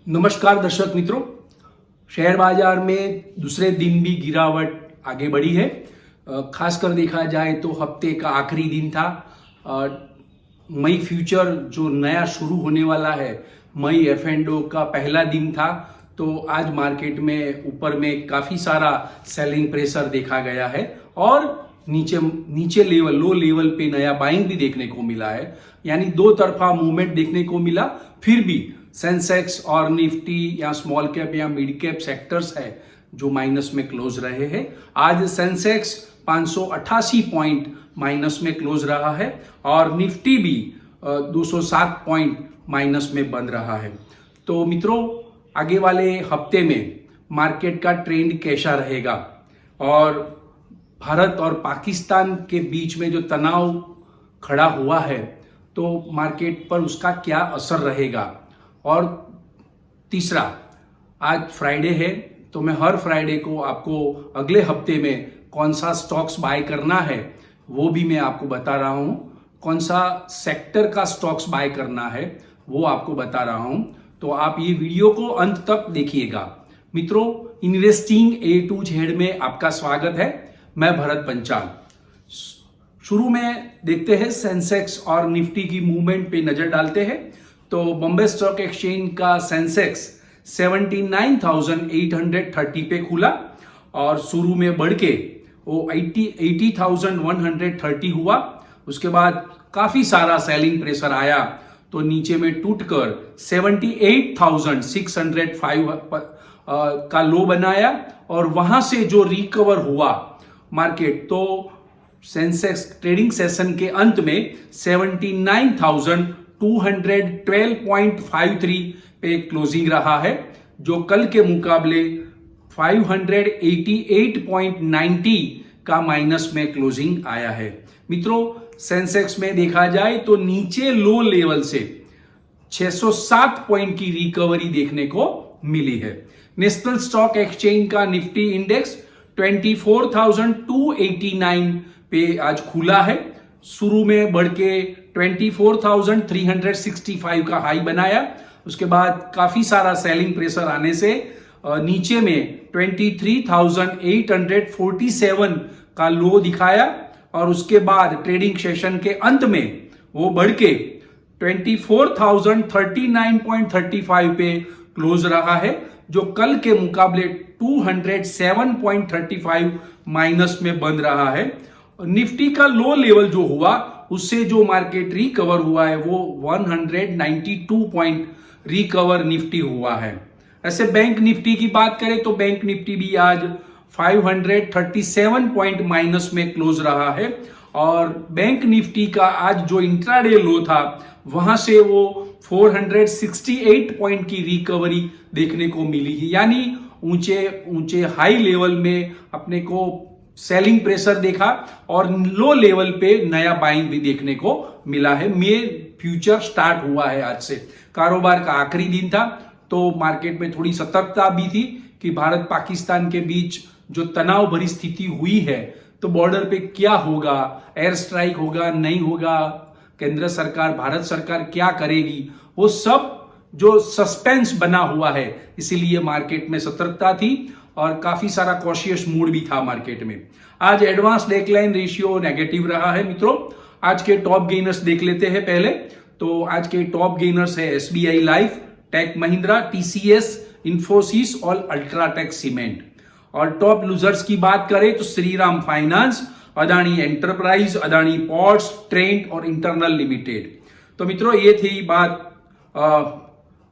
नमस्कार दर्शक मित्रों, शेयर बाजार में दूसरे दिन भी गिरावट आगे बढ़ी है। खासकर देखा जाए तो हफ्ते का आखिरी दिन था। मई फ्यूचर जो नया शुरू होने वाला है, मई एफ&ओ का पहला दिन था। तो आज मार्केट में ऊपर में काफी सारा सेलिंग प्रेशर देखा गया है और नीचे लेवल, लो लेवल पे नया बाइंग भी देखने को मिला है। यानी दो तरफा मूवमेंट देखने को मिला। फिर भी सेंसेक्स और निफ्टी या स्मॉल कैप या मिड कैप सेक्टर्स है जो माइनस में क्लोज रहे हैं। आज सेंसेक्स 588 पॉइंट माइनस में क्लोज रहा है और निफ्टी भी 207 पॉइंट माइनस में बंद रहा है। तो मित्रों, आगे वाले हफ्ते में मार्केट का ट्रेंड कैसा रहेगा और भारत और पाकिस्तान के बीच में जो तनाव खड़ा हुआ है तो मार्केट पर उसका क्या असर रहेगा। और तीसरा, आज फ्राइडे है तो मैं हर फ्राइडे को आपको अगले हफ्ते में कौन सा स्टॉक्स बाय करना है वो भी मैं आपको बता रहा हूं। कौन सा सेक्टर का स्टॉक्स बाय करना है वो आपको बता रहा हूं। तो आप ये वीडियो को अंत तक देखिएगा। मित्रों, इन्वेस्टिंग ए टू जेड में आपका स्वागत है। मैं भरत पंचाल। शुरू में देखते हैं सेंसेक्स और निफ्टी की मूवमेंट पे नजर डालते हैं। तो बॉम्बे स्टॉक एक्सचेंज का सेंसेक्स 79,830 पे खुला और शुरू में बढ़ के वो 80,130 हुआ। उसके बाद काफी सारा सेलिंग प्रेशर आया तो नीचे में टूटकर 78,605 का लो बनाया और वहां से जो रिकवर हुआ मार्केट, तो सेंसेक्स ट्रेडिंग सेशन के अंत में 79,212.53 पे क्लोजिंग रहा है, जो कल के मुकाबले 588.90 का माइनस में क्लोजिंग आया है। मित्रों, सेंसेक्स में देखा जाए तो नीचे लो लेवल से 607 पॉइंट की रिकवरी देखने को मिली है। नेशनल स्टॉक एक्सचेंज का निफ्टी इंडेक्स 24,289 पे आज खुला है। शुरू में बढ़ के 24,365 का हाई बनाया। उसके बाद काफी सारा सेलिंग प्रेशर आने से नीचे में 23,847 का लो दिखाया और उसके बाद ट्रेडिंग सेशन के अंत में वो बढ़ के 24,039.35 पे क्लोज रहा है, जो कल के मुकाबले 207.35 माइनस में बंद रहा है। निफ्टी का लो लेवल जो हुआ उससे जो मार्केट रिकवर हुआ है वो 192 पॉइंट रिकवर निफ्टी हुआ है। ऐसे बैंक निफ्टी की बात करें तो बैंक निफ्टी भी आज 537 पॉइंट माइनस में क्लोज रहा है और बैंक निफ्टी का आज जो इंट्राडे लो था वहां से वो 468 पॉइंट की रिकवरी देखने को मिली है। यानी ऊंचे हाई लेवल में अपने को सेलिंग प्रेशर देखा और लो लेवल पे नया बाइंग भी देखने को मिला है। मई फ्यूचर स्टार्ट हुआ है आज से। कारोबार का आखिरी दिन था तो मार्केट में थोड़ी सतर्कता भी थी कि भारत पाकिस्तान के बीच जो तनाव भरी स्थिति हुई है तो बॉर्डर पे क्या होगा, एयर स्ट्राइक होगा नहीं होगा, केंद्र सरकार, भारत सरकार क्या करेगी, वो सब जो सस्पेंस बना हुआ है, इसीलिए मार्केट में सतर्कता थी और काफी सारा कॉशियस मूड भी था मार्केट में। आज एडवांस डेक्लाइन रेशियो नेगेटिव रहा है। मित्रों, आज के टॉप गेनर्स देख लेते हैं पहले। तो आज के टॉप गेनर्स है SBI life, tech Mahindra, TCS, Infosys और अल्ट्राटेक सीमेंट। और टॉप लूजर्स की बात करें तो Shriram finance, Adani enterprise, Adani ports, trend और इंटरनल लिमिटेड। तो मित्रों, ये थी बात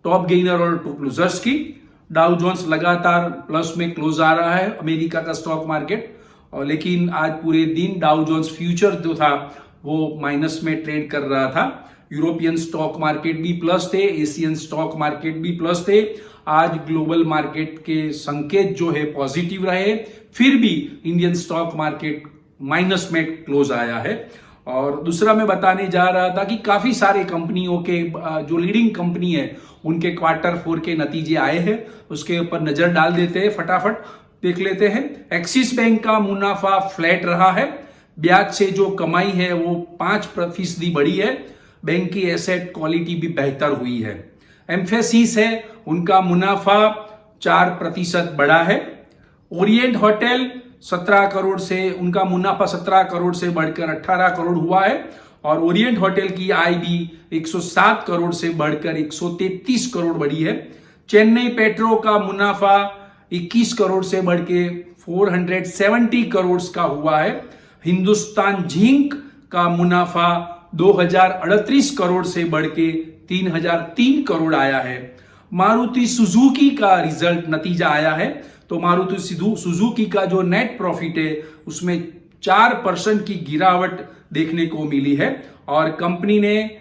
टॉप गेनर और टॉप लूजर्स की। डाउ जोन्स लगातार प्लस में क्लोज आ रहा है, अमेरिका का स्टॉक मार्केट, और लेकिन आज पूरे दिन डाउ जोन्स फ्यूचर जो था वो माइनस में ट्रेड कर रहा था। यूरोपियन स्टॉक मार्केट भी प्लस थे, एशियन स्टॉक मार्केट भी प्लस थे। आज ग्लोबल मार्केट के संकेत जो है पॉजिटिव रहे, फिर भी इंडियन स्टॉक मार्केट माइनस में क्लोज आया है। और दूसरा मैं बताने जा रहा था कि काफी सारे कंपनियों के जो लीडिंग कंपनी है उनके क्वार्टर 4 के नतीजे आए हैं, उसके ऊपर नजर डाल देते हैं, फटाफट देख लेते हैं। एक्सिस बैंक का मुनाफा फ्लैट रहा है, ब्याज से जो कमाई है वो 5% बढ़ी है। बैंक की एसेट क्वालिटी भी बेहतर हुई है। एम्फेसिस है उनका मुनाफा 4% बढ़ा है। ओरिएंट होटल 17 करोड़ से, उनका मुनाफा 17 करोड़ से बढ़कर 18 करोड़ हुआ है और ओरिएंट होटल की आय भी 107 करोड़ से बढ़कर 133 करोड़ बढ़ी है। चेन्नई पेट्रो का मुनाफा 21 करोड़ से बढ़ के 470 करोड़ का हुआ है। हिंदुस्तान जिंक का मुनाफा 2038 करोड़ से बढ़ के 3003 करोड़ आया है। मारुति सुजुकी का रिजल्ट नतीजा आया है, तो मारुति सुजुकी का जो नेट प्रॉफिट है उसमें 4% की गिरावट देखने को मिली है और कंपनी ने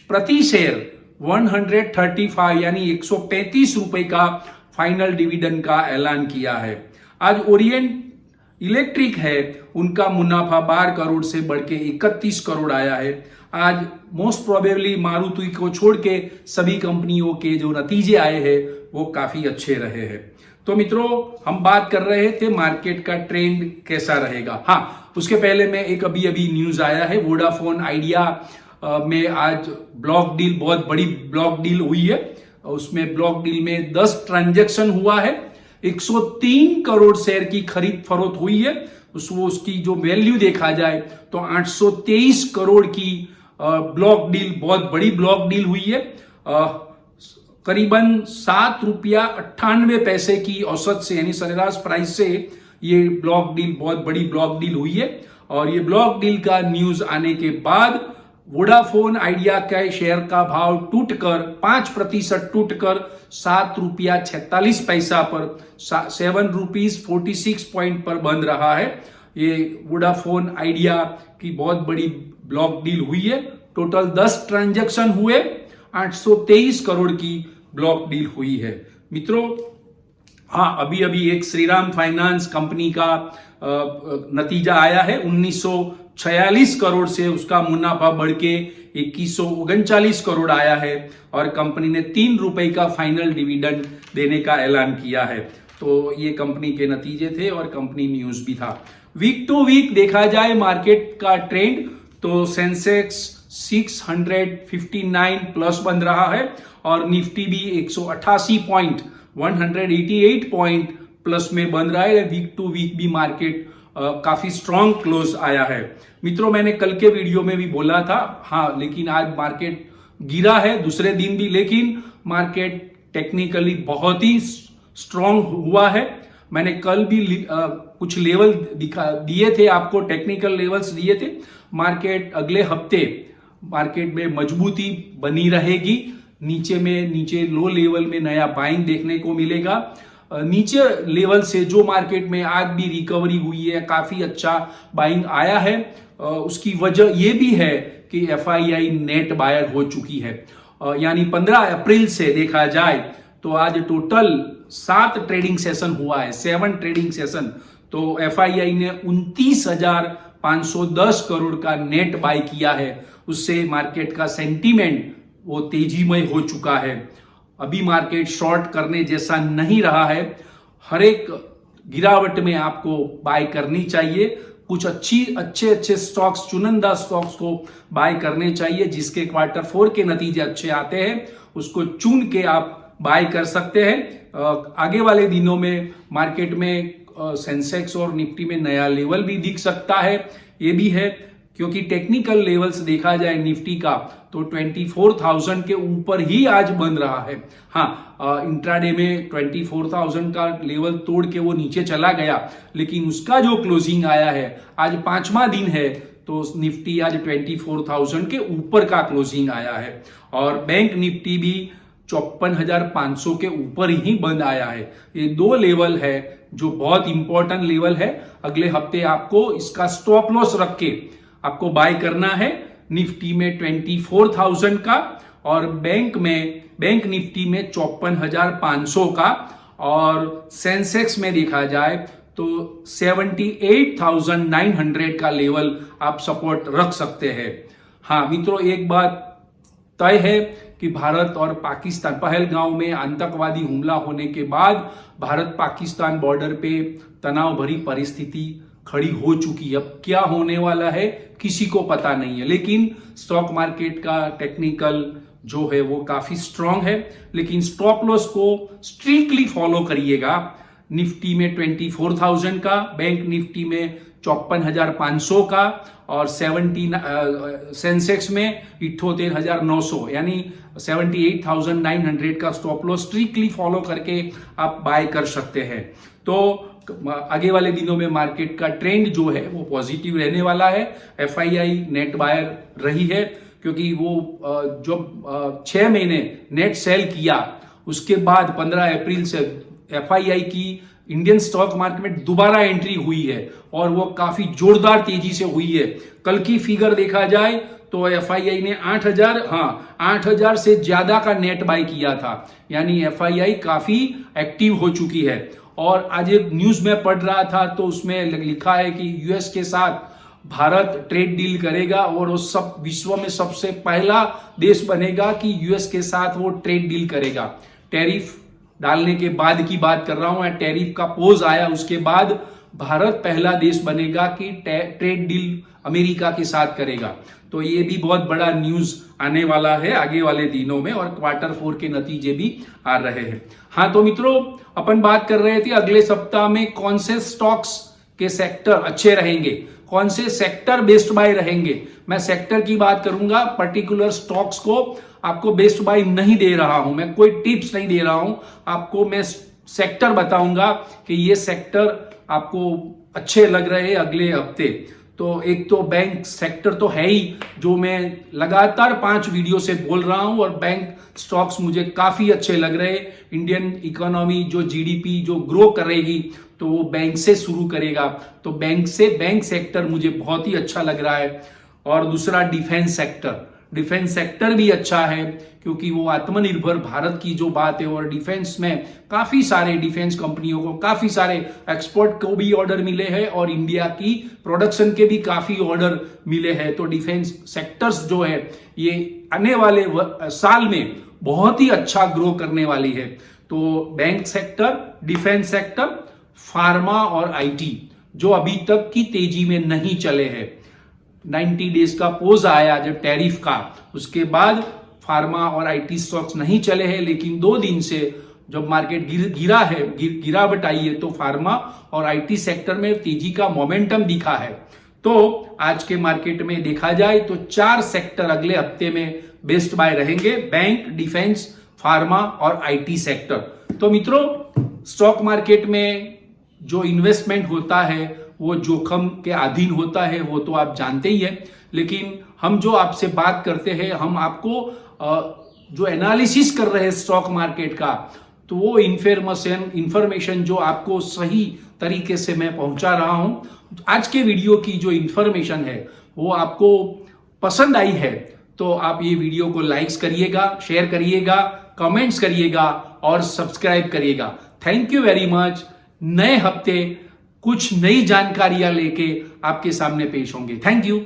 प्रति शेयर 135 यानी 135 रुपए का फाइनल डिविडेंड का ऐलान किया है। आज ओरिएंट इलेक्ट्रिक है, उनका मुनाफा 12 करोड़ से बढ़ के 31 करोड़ आया है। आज मोस्ट प्रोबेबली मारुति को छोड़ के सभी कंपनियों के जो नतीजे आए हैं वो काफी अच्छे रहे हैं। तो मित्रों, हम बात कर रहे थे मार्केट का ट्रेंड कैसा रहेगा। हाँ, उसके पहले में एक अभी न्यूज आया है, वोडाफोन आइडिया में आज ब्लॉक डील, बहुत बड़ी ब्लॉक डील हुई है। उसमें ब्लॉक डील में 10 ट्रांजैक्शन हुआ है, 103 करोड़ शेयर की खरीद फरोख्त हुई है। उसकी जो वैल्यू देखा जाए तो 823 करोड़ की ब्लॉक डील, बहुत बड़ी ब्लॉक डील हुई है। करीबन 7 रुपया 98 पैसे की औसत से यानी सरेराश प्राइस से ये ब्लॉक डील, बहुत बड़ी ब्लॉक डील हुई है। और ये ब्लॉक डील का न्यूज आने के बाद वोडाफोन आइडिया के शेयर का भाव टूटकर 5% टूटकर 7 रुपया 46 पैसा पर 7 रुपीज 46 पॉइंट पर बंद रहा है। ये वोडाफोन आइडिया की बहुत बड़ी ब्लॉक डील हुई है। टोटल 10 ट्रांजैक्शन हुए, 823 करोड़ की ब्लॉक डील हुई है। मित्रों, हाँ, अभी एक श्रीराम फाइनेंस कंपनी का नतीजा आया है। 1946 करोड़ से उसका मुनाफा बढ़ के 2139 करोड़ आया है और कंपनी ने 3 रुपए का फाइनल डिविडेंड देने का ऐलान किया है। तो ये कंपनी के नतीजे थे और कंपनी न्यूज भी था। वीक टू वीक देखा जाए मार्केट का ट्रेंड, तो सेंसेक्स 659 प्लस बन रहा है और निफ्टी भी 188 पॉइंट 188 पॉइंट प्लस में बन रहा है। वीक टू वीक भी मार्केट काफी स्ट्रॉन्ग क्लोज आया है। मित्रों, मैंने कल के वीडियो में भी बोला था, हाँ, लेकिन आज मार्केट गिरा है दूसरे दिन भी, लेकिन मार्केट टेक्निकली बहुत ही स्ट्रॉन्ग हुआ है। मैंने कल भी कुछ लेवल दिए थे आपको, टेक्निकल लेवल्स दिए थे। मार्केट अगले हफ्ते मार्केट में मजबूती बनी रहेगी। नीचे लो लेवल में नया बाइंग देखने को मिलेगा। नीचे लेवल से जो मार्केट में आज भी रिकवरी हुई है, काफी अच्छा बाइंग आया है। उसकी वजह यह भी है कि एफआईआई नेट बायर हो चुकी है। यानी 15 अप्रैल से देखा जाए तो आज टोटल 7 ट्रेडिंग सेशन हुआ है, 7 ट्रेडिंग सेशन। तो एफआईआई ने 29,510 करोड़ का नेट बाय किया है। उससे मार्केट का सेंटीमेंट वो तेजीमय हो चुका है। अभी मार्केट शॉर्ट करने जैसा नहीं रहा है। हर एक गिरावट में आपको बाय करनी चाहिए। कुछ अच्छे स्टॉक्स, चुनिंदा स्टॉक्स को बाय करने चाहिए। जिसके Q4 के नतीजे अच्छे आते हैं उसको चुन के आप बाय कर सकते हैं। आगे वाले दिनों में मार्केट में सेंसेक्स और निफ्टी में नया लेवल भी दिख सकता है। ये भी है क्योंकि टेक्निकल लेवल्स देखा जाए निफ्टी का तो 24,000 के ऊपर ही आज बन रहा है। हाँ, इंट्राडे में 24,000 का लेवल तोड़ के वो नीचे चला गया, लेकिन उसका जो क्लोजिंग आया है, आज 5वां दिन है तो निफ्टी आज 24,000 के ऊपर का क्लोजिंग आया है और बैंक निफ्टी भी 54,500 के ऊपर ही बंद आया है। ये 2 लेवल है जो बहुत इंपॉर्टेंट लेवल है। अगले हफ्ते आपको इसका स्टॉप लॉस रख के आपको बाय करना है। निफ्टी में 24,000 का और बैंक निफ्टी में 54,500 का और सेंसेक्स में देखा जाए तो 78,900 का लेवल आप सपोर्ट रख सकते हैं। हाँ मित्रों, एक बात तय है कि भारत और पाकिस्तान, पहलगांव में आतंकवादी हमला होने के बाद भारत पाकिस्तान बॉर्डर पे तनाव भरी परिस्थिति खड़ी हो चुकी है। अब क्या होने वाला है किसी को पता नहीं है, लेकिन स्टॉक मार्केट का टेक्निकल जो है वो काफी स्ट्रांग है, लेकिन स्टॉप लॉस को स्ट्रिक्टली फॉलो करिएगा। निफ्टी में 24,000 का, बैंक निफ्टी में 54,500 का, और 17 सेंसेक्स में 78,900 यानी 78,900 का स्टॉप लॉस स्ट्रिक्टली फॉलो करके आप बाय कर सकते हैं। तो आगे वाले दिनों में मार्केट का ट्रेंड जो है वो पॉजिटिव रहने वाला है। एफआईआई नेट बायर रही है, क्योंकि वो जब 6 महीने नेट सेल किया उसके बाद 15 अप्रैल से एफआईआई की इंडियन स्टॉक मार्केट में दोबारा एंट्री हुई है, और वो काफी जोरदार तेजी से हुई है। कल की फिगर देखा जाए तो एफआईआई ने 8,000 से ज्यादा का नेट बाय किया था, यानी एफआईआई काफी एक्टिव हो चुकी है। और आज एक न्यूज में पढ़ रहा था तो उसमें लिखा है कि यूएस के साथ भारत ट्रेड डील करेगा, और वो सब विश्व में सबसे पहला देश बनेगा कि यूएस के साथ वो ट्रेड डील करेगा। टैरिफ डालने के बाद की बात कर रहा हूं, टैरिफ का पोज आया उसके बाद भारत पहला देश बनेगा कि ट्रेड डील अमेरिका के साथ करेगा। तो ये भी बहुत बड़ा न्यूज आने वाला है आगे वाले दिनों में, और Q4 के नतीजे भी आ रहे हैं। हाँ, तो मित्रों, अपन बात कर रहे थे अगले सप्ताह में कौन से स्टॉक्स के सेक्टर अच्छे रहेंगे, कौन से सेक्टर बेस्ट बाय रहेंगे। मैं सेक्टर की बात करूंगा, पर्टिकुलर स्टॉक्स को आपको बेस्ट बाय नहीं दे रहा हूं, मैं कोई टिप्स नहीं दे रहा हूं आपको, मैं सेक्टर बताऊंगा कि ये सेक्टर आपको अच्छे लग रहे हैं अगले हफ्ते। तो एक तो बैंक सेक्टर तो है ही, जो मैं लगातार 5 वीडियो से बोल रहा हूं, और बैंक स्टॉक्स मुझे काफी अच्छे लग रहे हैं। इंडियन इकोनॉमी जो जीडीपी जो ग्रो करेगी तो वो बैंक से शुरू करेगा, तो बैंक सेक्टर मुझे बहुत ही अच्छा लग रहा है। और दूसरा डिफेंस सेक्टर भी अच्छा है, क्योंकि वो आत्मनिर्भर भारत की जो बात है, और डिफेंस में काफी सारे डिफेंस कंपनियों को काफी सारे एक्सपोर्ट को भी ऑर्डर मिले हैं, और इंडिया की प्रोडक्शन के भी काफी ऑर्डर मिले हैं। तो डिफेंस सेक्टर्स जो है ये आने वाले साल में बहुत ही अच्छा ग्रो करने वाली है। तो bank sector, defence sector, pharma और आईटी जो अभी तक की तेजी में नहीं चले हैं। 90 डेज का पोज आया जब टैरिफ का, उसके बाद फार्मा और आईटी स्टॉक्स नहीं चले हैं, लेकिन 2 दिन से जब मार्केट गिरावट आई है तो फार्मा और आईटी सेक्टर में तेजी का मोमेंटम दिखा है। तो आज के मार्केट में देखा जाए तो 4 सेक्टर अगले हफ्ते में बेस्ट बाय रहेंगे, बैंक, डिफेंस, फार्मा और आईटी सेक्टर। तो मित्रों, स्टॉक मार्केट में जो इन्वेस्टमेंट होता है वो जोखिम के अधीन होता है, वो तो आप जानते ही है, लेकिन हम जो आपसे बात करते हैं, हम आपको जो एनालिसिस कर रहे हैं स्टॉक मार्केट का, तो वो इंफॉर्मेशन जो आपको सही तरीके से मैं पहुंचा रहा हूं। आज के वीडियो की जो इंफॉर्मेशन है वो आपको पसंद आई है तो आप ये वीडियो को लाइक्स करिएगा, शेयर करिएगा, कमेंट्स करिएगा और सब्सक्राइब करिएगा। Thank you very much. नए हफ्ते कुछ नई जानकारियां लेके आपके सामने पेश होंगे। Thank you.